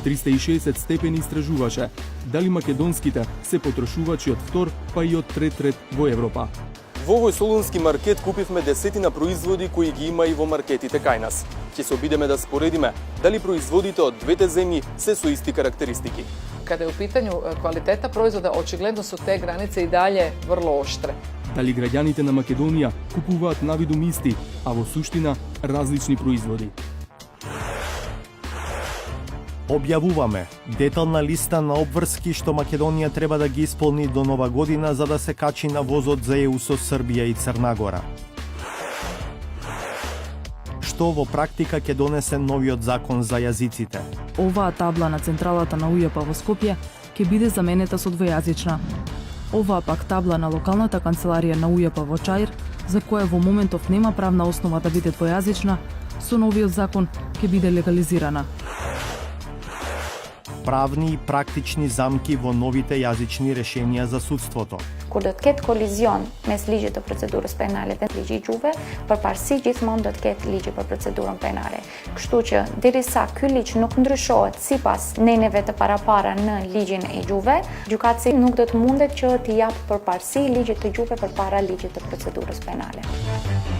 360 степени истражуваше дали македонските се потрошувачи од втор, па и од трет ред во Европа. Во овој солунски маркет купивме десетина производи кои ги има и во маркетите кај нас. Ќе се обидеме да споредиме дали производите од двете земји се со исти карактеристики. Kada je u pitanju kvaliteta proizvoda, očigledno su te granice i dalje vrlo oštre. Дали граѓаните на Македонија купуваат навидум исти, а во суштина различни производи. Објавуваме детална листа на обврски што Македонија треба да ги исполни до нова година за да се качи на возот за ЕУ со Србија и Црна Гора. Што во практика ќе донесе новиот закон за јазиците. Оваа табла на централата на УЈП во Скопје ќе биде заменета со двојазична. Оваа пак табла на локалната канцеларија на УЈП во Чаир, за која во моментов нема правна основа да биде двојазична, со новиот закон ќе биде легализирана. Правни и практични замки во новите јазични решенија за судството. Kur do të ketë kolizion mes ligjit të procedurës penale dhe ligjit gjuhëve, përparësi gjithmonë do të ketë ligji për procedurën penale. Kështu që derisa ky ligj nuk ndryshohet sipas neneve të parapara në ligjin e gjuhëve, gjykatësi nuk do të mundet që t'i japë përparësi ligjit të gjuhëve përpara ligjit të procedurës penale.